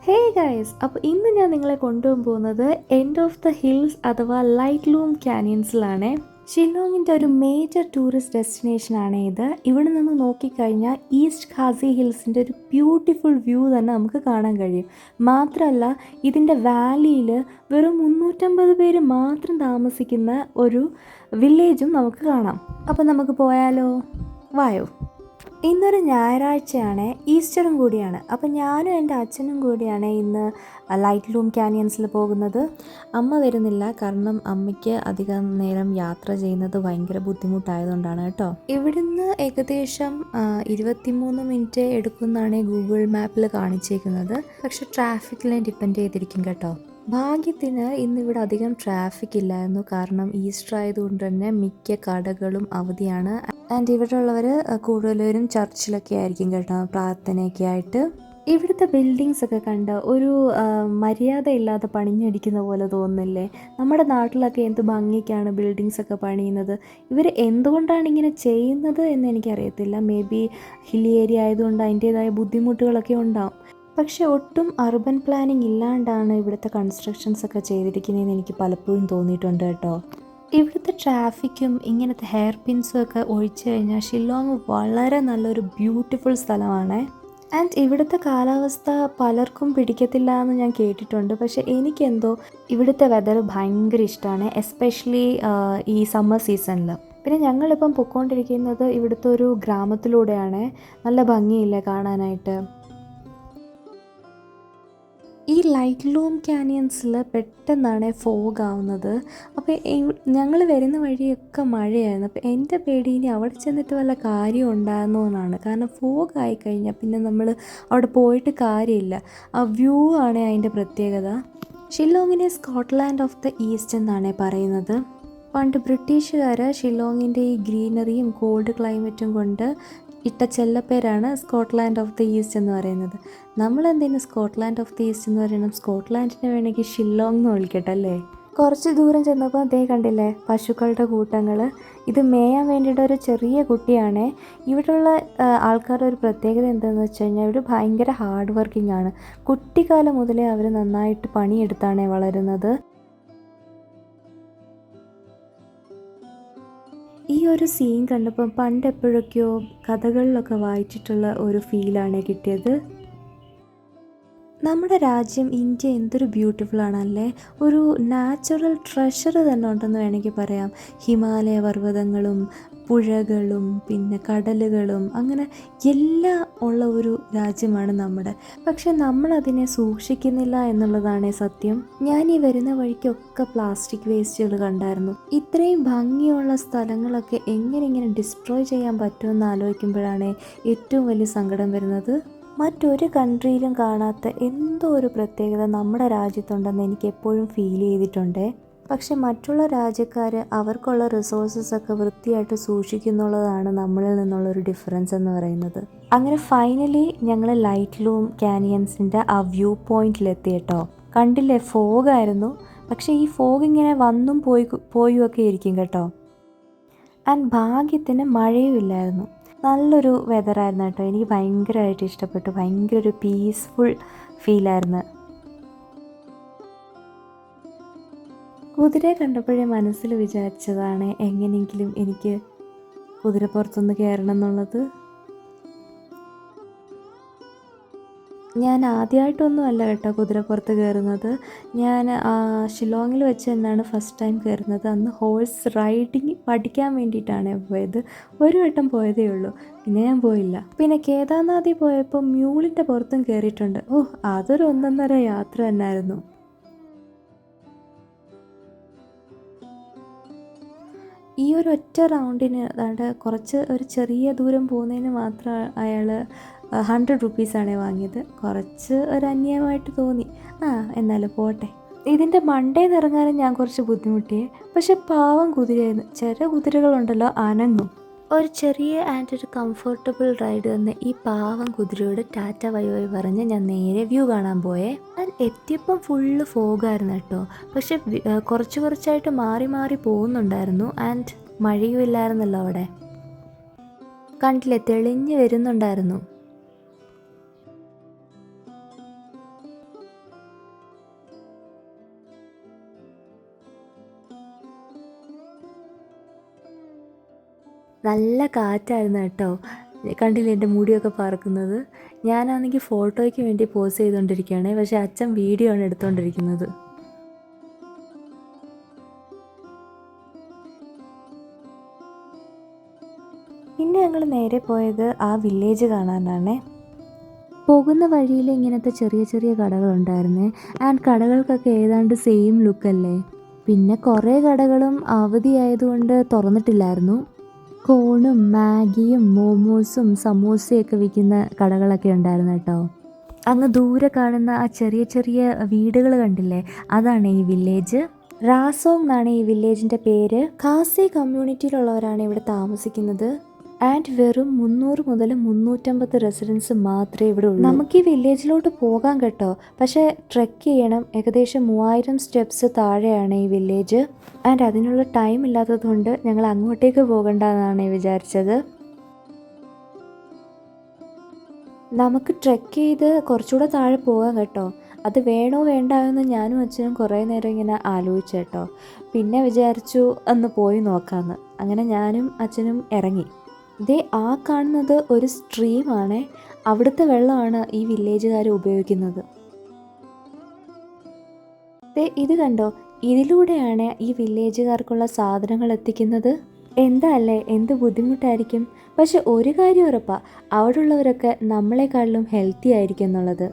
Hey guys, അപ്പോൾ ഇന്ന് ഞാൻ നിങ്ങളെ കൊണ്ടുപോകുന്നത് എൻഡ് ഓഫ് ദ ഹിൽസ് അഥവാ ലൈറ്റ് ലൂം ക്യാനിയൻസിലാണ്. ഷില്ലോങ്ങിൻ്റെ ഒരു മേജർ ടൂറിസ്റ്റ് ഡെസ്റ്റിനേഷനാണ് ഇത്. ഇവിടെ നിന്ന് നോക്കിക്കഴിഞ്ഞാൽ ഈസ്റ്റ് ഖാസി ഹിൽസിൻ്റെ ഒരു ബ്യൂട്ടിഫുൾ വ്യൂ തന്നെ നമുക്ക് കാണാൻ കഴിയും. മാത്രമല്ല ഇതിൻ്റെ വാലിയിൽ വെറും 350 പേര് മാത്രം താമസിക്കുന്ന ഒരു വില്ലേജും നമുക്ക് കാണാം. അപ്പോൾ നമുക്ക് പോയാലോ? വായോ. ഇന്നൊരു ഞായറാഴ്ചയാണ്, ഈസ്റ്ററും കൂടിയാണ്. അപ്പോൾ ഞാനും എൻ്റെ അച്ഛനും കൂടിയാണ് ഇന്ന് ലൈറ്റ് ലൂം ക്യാനിയൻസിൽ പോകുന്നത്. അമ്മ വരുന്നില്ല, കാരണം അമ്മയ്ക്ക് അധികം നേരം യാത്ര ചെയ്യുന്നത് ഭയങ്കര ബുദ്ധിമുട്ടായതുകൊണ്ടാണ് കേട്ടോ. ഇവിടുന്ന് ഏകദേശം 23 മിനിറ്റ് എടുക്കുമെന്നാണ് ഗൂഗിൾ മാപ്പിൽ കാണിച്ചേക്കുന്നത്. പക്ഷെ ട്രാഫിക്കിനെ ഡിപ്പെൻഡ് ചെയ്തിരിക്കും കേട്ടോ. ഭാഗ്യത്തിന് ഇന്നിവിടെ അധികം ട്രാഫിക് ഇല്ലായിരുന്നു, കാരണം ഈസ്റ്റർ ആയതുകൊണ്ട് തന്നെ മിക്ക കടകളും അവധിയാണ്. ആൻഡ് ഇവിടെ ഉള്ളവർ കൂടുതലും ചർച്ചിലൊക്കെ ആയിരിക്കും കേട്ടോ, പ്രാർത്ഥനയൊക്കെ ആയിട്ട്. ഇവിടുത്തെ ബിൽഡിങ്സ് ഒക്കെ കണ്ട് ഒരു മര്യാദ ഇല്ലാതെ പണിഞ്ഞടിക്കുന്ന പോലെ തോന്നുന്നില്ലേ? നമ്മുടെ നാട്ടിലൊക്കെ എന്ത് ഭംഗിക്കാണ് ബിൽഡിങ്സ് ഒക്കെ പണിയുന്നത്. ഇവർ എന്തുകൊണ്ടാണ് ഇങ്ങനെ ചെയ്യുന്നത് എന്ന് എനിക്കറിയത്തില്ല. മേ ബി ഹിൽ ഏരിയ ആയതുകൊണ്ട് അതിൻ്റേതായ ബുദ്ധിമുട്ടുകളൊക്കെ ഉണ്ടാവും. പക്ഷെ ഒട്ടും അർബൻ പ്ലാനിങ് ഇല്ലാണ്ടാണ് ഇവിടുത്തെ കൺസ്ട്രക്ഷൻസ് ഒക്കെ ചെയ്തിരിക്കുന്നതെന്ന് എനിക്ക് പലപ്പോഴും തോന്നിയിട്ടുണ്ട് കേട്ടോ. ഇവിടുത്തെ ട്രാഫിക്കും ഇങ്ങനത്തെ ഹെയർ പിൻസും ഒക്കെ ഒഴിച്ചു കഴിഞ്ഞാൽ ഷില്ലോങ് വളരെ നല്ലൊരു ബ്യൂട്ടിഫുൾ സ്ഥലമാണ്. ആൻഡ് ഇവിടുത്തെ കാലാവസ്ഥ പലർക്കും പിടിക്കത്തില്ല എന്ന് ഞാൻ കേട്ടിട്ടുണ്ട്. പക്ഷെ എനിക്കെന്തോ ഇവിടുത്തെ വെതർ ഭയങ്കര ഇഷ്ടമാണ്, എസ്പെഷ്യലി ഈ സമ്മർ സീസണിൽ. പിന്നെ ഞങ്ങളിപ്പം പൊയ്ക്കൊണ്ടിരിക്കുന്നത് ഇവിടുത്തെ ഒരു ഗ്രാമത്തിലൂടെയാണ്. നല്ല ഭംഗിയില്ലേ കാണാനായിട്ട്. ഈ ലൈറ്റ് ലൂം ക്യാനിയൻസിൽ പെട്ടെന്നാണ് ഫോഗ് ആവുന്നത്. അപ്പോൾ ഞങ്ങൾ വരുന്ന വഴിയൊക്കെ മഴയായിരുന്നു. അപ്പോൾ എൻ്റെ പേടി ഇനി അവിടെ ചെന്നിട്ട് വല്ല കാര്യം ഉണ്ടാകുന്നു എന്നാണ്. കാരണം ഫോഗ് ആയിക്കഴിഞ്ഞാൽ പിന്നെ നമ്മൾ അവിടെ പോയിട്ട് കാര്യമില്ല. ആ വ്യൂ ആണ് അതിൻ്റെ പ്രത്യേകത. ഷില്ലോങ്ങിനെ സ്കോട്ട്ലാൻഡ് ഓഫ് ദ ഈസ്റ്റ് എന്നാണ് പറയുന്നത്. പണ്ട് ബ്രിട്ടീഷുകാർ ഷില്ലോങ്ങിൻ്റെ ഈ ഗ്രീനറിയും കോൾഡ് ക്ലൈമറ്റും കൊണ്ട് ഇട്ട ചെല്ലപ്പേരാണ് സ്കോട്ട്ലാൻഡ് ഓഫ് ദ ഈസ്റ്റ് എന്ന് പറയുന്നത്. നമ്മളെന്തിനു സ്കോട്ട്ലാൻഡ് ഓഫ് ദ ഈസ്റ്റ് എന്ന് പറയണം? സ്കോട്ട്ലാൻഡിനെ വേണമെങ്കിൽ ഷില്ലോങ് എന്ന് വിളിക്കട്ടല്ലേ. കുറച്ച് ദൂരം ചെന്നപ്പോൾ അതേ കണ്ടില്ലേ, പശുക്കളുടെ കൂട്ടങ്ങൾ. ഇത് മേയാൻ വേണ്ടിയിട്ട് ഒരു ചെറിയ കുട്ടിയാണ്. ഇവിടെയുള്ള ആൾക്കാരുടെ ഒരു പ്രത്യേകത എന്താണെന്ന് വെച്ച് കഴിഞ്ഞാൽ ഇവർ ഭയങ്കര ഹാർഡ് വർക്കിംഗ് ആണ്. കുട്ടിക്കാലം മുതലേ അവർ നന്നായിട്ട് പണിയെടുത്താണ് വളരുന്നത്. ഈ ഒരു സീൻ കണ്ടപ്പോൾ പണ്ട് എപ്പോഴൊക്കെയോ കഥകളിലൊക്കെ വായിച്ചിട്ടുള്ള ഒരു ഫീലാണ് കിട്ടിയത്. നമ്മുടെ രാജ്യം ഇന്ത്യ എന്തൊരു ബ്യൂട്ടിഫുൾ ആണല്ലേ. ഒരു നാച്ചുറൽ ട്രഷർ തന്നെ ഉണ്ടെന്ന് വേണമെങ്കിൽ പറയാം. ഹിമാലയ പർവ്വതങ്ങളും പുഴകളും പിന്നെ കടലുകളും അങ്ങനെ എല്ലാം ഉള്ള ഒരു രാജ്യമാണ് നമ്മുടെ. പക്ഷെ നമ്മളതിനെ സൂക്ഷിക്കുന്നില്ല എന്നുള്ളതാണ് സത്യം. ഞാൻ ഈ വരുന്ന വഴിക്കൊക്കെ പ്ലാസ്റ്റിക് വേസ്റ്റുകൾ കണ്ടായിരുന്നു. ഇത്രയും ഭംഗിയുള്ള സ്ഥലങ്ങളൊക്കെ എങ്ങനെ ഡിസ്ട്രോയ് ചെയ്യാൻ പറ്റുമെന്ന് ആലോചിക്കുമ്പോഴാണ് ഏറ്റവും വലിയ സങ്കടം വരുന്നത്. മറ്റൊരു കൺട്രിയിലും കാണാത്ത എന്തോ ഒരു പ്രത്യേകത നമ്മുടെ രാജ്യത്തുണ്ടെന്ന് എനിക്ക് എപ്പോഴും ഫീൽ ചെയ്തിട്ടുണ്ട്. പക്ഷെ മറ്റുള്ള രാജ്യക്കാർ അവർക്കുള്ള റിസോഴ്സസ് ഒക്കെ വൃത്തിയായിട്ട് സൂക്ഷിക്കുന്നുള്ളതാണ് നമ്മളിൽ നിന്നുള്ളൊരു ഡിഫറൻസ് എന്ന് പറയുന്നത്. അങ്ങനെ ഫൈനലി ഞങ്ങൾ ലൈറ്റ് ലൂം ക്യാനിയൻസിൻ്റെ ആ വ്യൂ പോയിന്റിലെത്തി കേട്ടോ. കണ്ടില്ലേ, ഫോഗായിരുന്നു. പക്ഷേ ഈ ഫോഗ് ഇങ്ങനെ വന്നും പോയും ഒക്കെ ഇരിക്കും കേട്ടോ. ആൻഡ് ഭാഗ്യത്തിന് മഴയും ഇല്ലായിരുന്നു. നല്ലൊരു വെതറായിരുന്നു കേട്ടോ. എനിക്ക് ഭയങ്കരമായിട്ട് ഇഷ്ടപ്പെട്ടു. ഭയങ്കര ഒരു പീസ്ഫുൾ ഫീലായിരുന്നു. കുതിരയെ കണ്ടപ്പോഴേ മനസ്സിൽ വിചാരിച്ചതാണ് എങ്ങനെയെങ്കിലും എനിക്ക് കുതിരപ്പുറത്തൊന്ന് കയറണം എന്നുള്ളത്. ഞാൻ ആദ്യമായിട്ടൊന്നും അല്ല കേട്ടോ കുതിരപ്പുറത്ത് കയറുന്നത്. ഞാൻ ഷില്ലോങ്ങിൽ വെച്ച് തന്നെയാണ് ഫസ്റ്റ് ടൈം കയറുന്നത്. അന്ന് ഹോഴ്സ് റൈഡിങ് പഠിക്കാൻ വേണ്ടിയിട്ടാണ് പോയത്. ഒരു വട്ടം പോയതേ ഉള്ളൂ, പിന്നെ ഞാൻ പോയില്ല. പിന്നെ കേദാർനാഥിൽ പോയപ്പോൾ മ്യൂളിൻ്റെ പുറത്തും കയറിയിട്ടുണ്ട്. അതൊരു 1.5 യാത്ര തന്നെയായിരുന്നു. ഈ ഒരു ഒറ്റ റൗണ്ടിന് അതാണ്ട് ഒരു ചെറിയ ദൂരം പോകുന്നതിന് മാത്രം അയാൾ 100 റുപ്പീസാണ് വാങ്ങിയത്. കുറച്ച് ഒരു അന്യായമായിട്ട് തോന്നി. എന്നാലും പോട്ടെ. ഇതിൻ്റെ മണ്ടേന്ന് ഇറങ്ങാനും ഞാൻ കുറച്ച് ബുദ്ധിമുട്ടിയേ. പക്ഷെ പാവം കുതിരയായിരുന്നു. ചില കുതിരകളുണ്ടല്ലോ അനങ്ങും. ഒരു ചെറിയ ആൻഡ് ഒരു കംഫർട്ടബിൾ റൈഡ് തന്നെ ഈ പാവം കുതിരയോട് ടാറ്റ ബൈ ബൈ പറഞ്ഞ് ഞാൻ നേരെ വ്യൂ കാണാൻ പോയേ. ഞാൻ എത്തിയപ്പം ഫുള്ള് ഫോഗായിരുന്നു കേട്ടോ. പക്ഷെ കുറച്ചായിട്ട് മാറി പോകുന്നുണ്ടായിരുന്നു. ആൻഡ് മഴയും ഇല്ലായിരുന്നല്ലോ അവിടെ. കണ്ടില്ലേ, തെളിഞ്ഞ് വരുന്നുണ്ടായിരുന്നു. നല്ല കാറ്റായിരുന്നു കേട്ടോ. കണ്ടില്ലേ എൻ്റെ മുടിയൊക്കെ പറക്കുന്നത്. ഞാനാണെങ്കിൽ ഫോട്ടോയ്ക്ക് വേണ്ടി പോസ് ചെയ്തുകൊണ്ടിരിക്കുകയാണ്, പക്ഷേ അച്ഛൻ വീഡിയോ ആണ് എടുത്തുകൊണ്ടിരിക്കുന്നത്. പിന്നെ ഞങ്ങൾ നേരെ പോയത് ആ വില്ലേജ് കാണാനാണ്. പോകുന്ന വഴിയിൽ ഇങ്ങനത്തെ ചെറിയ ചെറിയ കടകളുണ്ടായിരുന്നേ. ആൻഡ് കടകൾക്കൊക്കെ ഏതാണ്ട് സെയിം ലുക്കല്ലേ. പിന്നെ കുറേ കടകളും അവധിയായതുകൊണ്ട് തുറന്നിട്ടില്ലായിരുന്നു. കോണും മാഗിയും മോമോസും സമൂസയൊക്കെ വിൽക്കുന്ന കടകളൊക്കെ ഉണ്ടായിരുന്നു കേട്ടോ. അങ്ങ് ദൂരെ കാണുന്ന ആ ചെറിയ ചെറിയ വീടുകൾ കണ്ടില്ലേ, അതാണ് ഈ വില്ലേജ്. റാസോങ് എന്നാണ് ഈ വില്ലേജിൻ്റെ പേര്. ഖാസി കമ്മ്യൂണിറ്റിയിലുള്ളവരാണ് ഇവിടെ താമസിക്കുന്നത്. ആൻഡ് വെറും 300 മുതൽ 350 റെസിഡൻസ് മാത്രമേ ഇവിടെ ഉള്ളൂ. നമുക്ക് ഈ വില്ലേജിലോട്ട് പോകാം കേട്ടോ, പക്ഷേ ട്രെക്ക് ചെയ്യണം. ഏകദേശം 3000 സ്റ്റെപ്സ് താഴെയാണ് ഈ വില്ലേജ്. ആൻഡ് അതിനുള്ള ടൈം ഇല്ലാത്തതുകൊണ്ട് ഞങ്ങൾ അങ്ങോട്ടേക്ക് പോകണ്ടെന്നാണ് വിചാരിച്ചത്. നമുക്ക് ട്രെക്ക് ചെയ്ത് കുറച്ചുകൂടെ താഴെ പോകാം കേട്ടോ. അത് വേണോ വേണ്ടായോ എന്ന് ഞാനും അച്ഛനും കുറേ നേരം ഇങ്ങനെ ആലോചിച്ചു കേട്ടോ. പിന്നെ വിചാരിച്ചു ഒന്ന് പോയി നോക്കാമെന്ന്. അങ്ങനെ ഞാനും അച്ഛനും ഇറങ്ങി. ഇതേ ആ കാണുന്നത് ഒരു സ്ട്രീമാണ്. അവിടുത്തെ വെള്ളമാണ് ഈ വില്ലേജുകാർ ഉപയോഗിക്കുന്നത്. ഇത് കണ്ടോ, ഇതിലൂടെയാണ് ഈ വില്ലേജുകാർക്കുള്ള സാധനങ്ങൾ എത്തിക്കുന്നത്. എന്താ അല്ലേ, എന്ത് ബുദ്ധിമുട്ടായിരിക്കും. പക്ഷെ ഒരു കാര്യം ഉറപ്പാ, അവിടെ ഉള്ളവരൊക്കെ നമ്മളെക്കാളിലും ഹെൽത്തി ആയിരിക്കും എന്നുള്ളത്.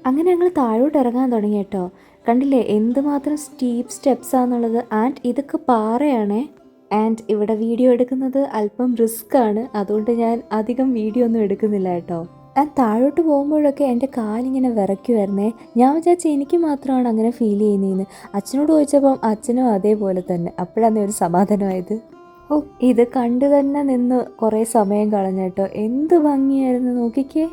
അങ്ങനെ ഞങ്ങൾ താഴോട്ട് ഇറങ്ങാൻ തുടങ്ങി കേട്ടോ. കണ്ടില്ലേ എന്തുമാത്രം സ്റ്റീപ്പ് സ്റ്റെപ്സാന്നുള്ളത്. ആൻഡ് ഇതൊക്കെ പാറയാണേ. ആൻഡ് ഇവിടെ വീഡിയോ എടുക്കുന്നത് അല്പം റിസ്ക് ആണ്, അതുകൊണ്ട് ഞാൻ അധികം വീഡിയോ ഒന്നും എടുക്കുന്നില്ല കേട്ടോ. ആൻഡ് താഴോട്ട് പോകുമ്പോഴൊക്കെ എൻ്റെ കാലിങ്ങനെ വിറയ്ക്കുമായിരുന്നേ. ഞാൻ വിചാരിച്ച എനിക്ക് മാത്രമാണ് അങ്ങനെ ഫീൽ ചെയ്യുന്നതെന്ന്. അച്ഛനോട് ചോദിച്ചപ്പം അച്ഛനും അതേപോലെ തന്നെ. അപ്പോഴാണ് ഒരു സമാധാനമായത്. ഓ, ഇത് കണ്ടു തന്നെ നിന്ന് കുറേ സമയം കളഞ്ഞു കേട്ടോ. എന്ത് ഭംഗിയായിരുന്നു നോക്കിക്കേ.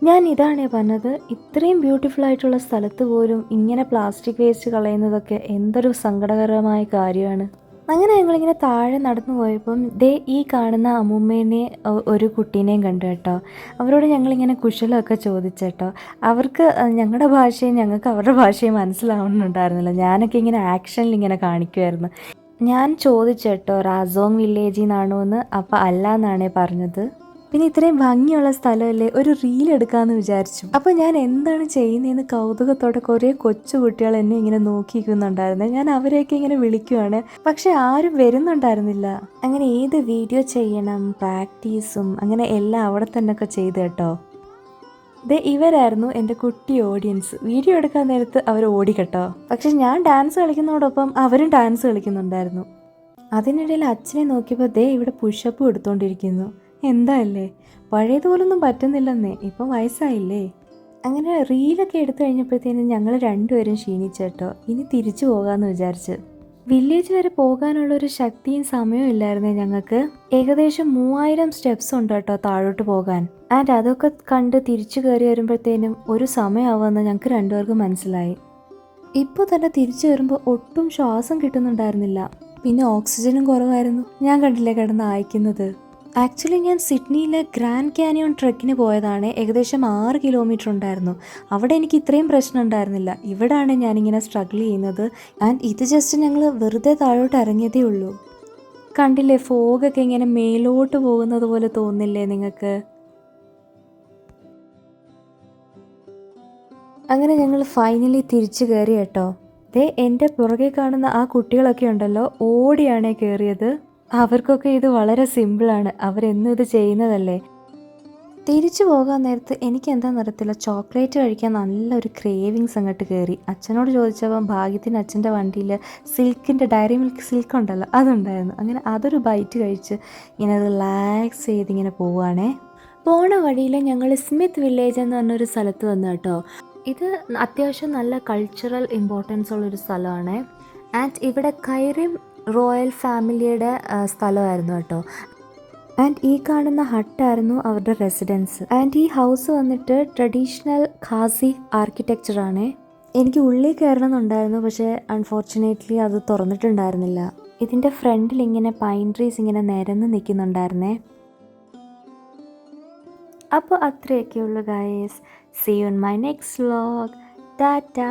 ഞാൻ ഇതാണേ പറഞ്ഞത്, ഇത്രയും ബ്യൂട്ടിഫുൾ ആയിട്ടുള്ള സ്ഥലത്ത് പോലും ഇങ്ങനെ പ്ലാസ്റ്റിക് വേസ്റ്റ് കളയുന്നതൊക്കെ എന്തൊരു സങ്കടകരമായ കാര്യമാണ്. അങ്ങനെ ഞങ്ങളിങ്ങനെ താഴെ നടന്നു പോയപ്പം ഈ കാണുന്ന അമ്മൂമ്മേനെ ഒരു കുട്ടീനെയും കണ്ടു കേട്ടോ. അവരോട് ഞങ്ങളിങ്ങനെ കുശലമൊക്കെ ചോദിച്ചേട്ടോ. അവർക്ക് ഞങ്ങളുടെ ഭാഷയും ഞങ്ങൾക്ക് അവരുടെ ഭാഷയും മനസ്സിലാവുന്നുണ്ടായിരുന്നില്ല. ഞാനൊക്കെ ഇങ്ങനെ ആക്ഷനിൽ ഇങ്ങനെ കാണിക്കുമായിരുന്നു. ഞാൻ ചോദിച്ചേട്ടോ റാസോങ് വില്ലേജിൽ നിന്നാണോ എന്ന്. അപ്പം അല്ല എന്നാണേ പറഞ്ഞത്. പിന്നെ ഇത്രയും ഭംഗിയുള്ള സ്ഥലമല്ലേ, ഒരു റീൽ എടുക്കാമെന്ന് വിചാരിച്ചു. അപ്പോൾ ഞാൻ എന്താണ് ചെയ്യുന്നതെന്ന് കൗതുകത്തോടെ കുറേ കൊച്ചു കുട്ടികൾ എന്നെ ഇങ്ങനെ നോക്കിക്കുന്നുണ്ടായിരുന്നു. ഞാൻ അവരെയൊക്കെ ഇങ്ങനെ വിളിക്കുവാണ്, പക്ഷെ ആരും വരുന്നുണ്ടായിരുന്നില്ല. അങ്ങനെ ഏത് വീഡിയോ ചെയ്യണം, പ്രാക്ടീസും അങ്ങനെ എല്ലാം അവിടെ തന്നെ ഒക്കെ ചെയ്ത് കേട്ടോ. ഇവരായിരുന്നു എൻ്റെ കുട്ടി ഓഡിയൻസ്. വീഡിയോ എടുക്കാൻ നേരത്ത് അവർ ഓടി കേട്ടോ. പക്ഷെ ഞാൻ ഡാൻസ് കളിക്കുന്നതോടൊപ്പം അവരും ഡാൻസ് കളിക്കുന്നുണ്ടായിരുന്നു. അതിനിടയിൽ അച്ഛനെ നോക്കിയപ്പോൾ ഇവിടെ പുഷപ്പ് എടുത്തുകൊണ്ടിരിക്കുന്നു. എന്താ അല്ലേ, പഴയതുപോലൊന്നും പറ്റുന്നില്ലെന്നേ, ഇപ്പം വയസ്സായില്ലേ. അങ്ങനെ റീലൊക്കെ എടുത്തു കഴിഞ്ഞപ്പോഴത്തേനും ഞങ്ങൾ രണ്ടുപേരും ക്ഷീണിച്ചേട്ടോ. ഇനി തിരിച്ചു പോകാമെന്ന് വിചാരിച്ച്. വില്ലേജ് വരെ പോകാനുള്ളൊരു ശക്തിയും സമയവും ഇല്ലായിരുന്നേ ഞങ്ങൾക്ക്. ഏകദേശം 3000 സ്റ്റെപ്സ് ഉണ്ട് കേട്ടോ താഴോട്ട് പോകാൻ. ആൻഡ് അതൊക്കെ കണ്ട് തിരിച്ചു കയറി വരുമ്പോഴത്തേനും ഒരു സമയമാവുമെന്ന് ഞങ്ങൾക്ക് രണ്ടുപേർക്കും മനസ്സിലായി. ഇപ്പോൾ തന്നെ തിരിച്ചു വരുമ്പോൾ ഒട്ടും ശ്വാസം കിട്ടുന്നുണ്ടായിരുന്നില്ല. പിന്നെ ഓക്സിജനും കുറവായിരുന്നു. ഞാൻ കണ്ടില്ലേ കിടന്ന് അയക്കുന്നത്. ആക്ച്വലി ഞാൻ സിഡ്നിയിലെ ഗ്രാൻഡ് കാനിയോൺ ട്രെക്കിന് പോയതാണ്. ഏകദേശം 6 കിലോമീറ്റർ ഉണ്ടായിരുന്നു. അവിടെ എനിക്ക് ഇത്രയും പ്രശ്നം ഉണ്ടായിരുന്നില്ല. ഇവിടെയാണ് ഞാനിങ്ങനെ സ്ട്രഗിൾ ചെയ്യുന്നത്. ആൻഡ് ഇത് ജസ്റ്റ് ഞങ്ങൾ വെറുതെ താഴോട്ട് ഇറങ്ങിയതേ ഉള്ളൂ. കണ്ടില്ലേ, ഫോഗൊക്കെ ഇങ്ങനെ മേലോട്ട് പോകുന്നത് പോലെ തോന്നില്ലേ നിങ്ങൾക്ക്? അങ്ങനെ ഞങ്ങൾ ഫൈനലി തിരിച്ചു കയറി കേട്ടോ. എൻ്റെ പുറകെ കാണുന്ന ആ കുട്ടികളൊക്കെ ഉണ്ടല്ലോ, ഓടിയാണേ കയറിയത്. അവർക്കൊക്കെ ഇത് വളരെ സിമ്പിളാണ്, അവരെന്നും ഇത് ചെയ്യുന്നതല്ലേ. തിരിച്ചു പോകാൻ നേരത്ത് എനിക്ക് എന്താണെന്നറിയത്തില്ല, ചോക്ലേറ്റ് കഴിക്കാൻ നല്ലൊരു ക്രേവിങ്സ് അങ്ങോട്ട് കയറി. അച്ഛനോട് ചോദിച്ചപ്പോൾ ഭാഗ്യത്തിന് അച്ഛൻ്റെ വണ്ടിയിൽ സിൽക്കിൻ്റെ ഡയറി മിൽക്ക് സിൽക്ക് ഉണ്ടല്ലോ അതുണ്ടായിരുന്നു. അങ്ങനെ അതൊരു ബൈറ്റ് കഴിച്ച് ഇങ്ങനെ റിലാക്സ് ചെയ്തിങ്ങനെ പോവുകയാണേ. പോണ വഴിയിൽ ഞങ്ങൾ സ്മിത്ത് വില്ലേജ് എന്ന് പറഞ്ഞൊരു സ്ഥലത്ത് വന്നു കേട്ടോ. ഇത് അത്യാവശ്യം നല്ല കൾച്ചറൽ ഇമ്പോർട്ടൻസ് ഉള്ളൊരു സ്ഥലമാണ്. ആൻഡ് ഇവിടെ കൈറിം റോയൽ ഫാമിലിയുടെ സ്ഥലമായിരുന്നു കേട്ടോ. ആൻഡ് ഈ കാണുന്ന ഹട്ടായിരുന്നു അവരുടെ റെസിഡൻസ്. ആൻഡ് ഈ ഹൗസ് വന്നിട്ട് ട്രഡീഷണൽ ഖാസി ആർക്കിടെക്ചറാണ്. എനിക്ക് ഉള്ളിൽ കയറണമെന്നുണ്ടായിരുന്നു, പക്ഷേ അൺഫോർച്ചുനേറ്റ്ലി അത് തുറന്നിട്ടുണ്ടായിരുന്നില്ല. ഇതിൻ്റെ ഫ്രണ്ടിൽ ഇങ്ങനെ പൈൻ ട്രീസ് ഇങ്ങനെ നിരന്ന് നിൽക്കുന്നുണ്ടായിരുന്നേ. അപ്പോൾ അത്രയൊക്കെയുള്ളൂ guys. See you in my next vlog. Tata.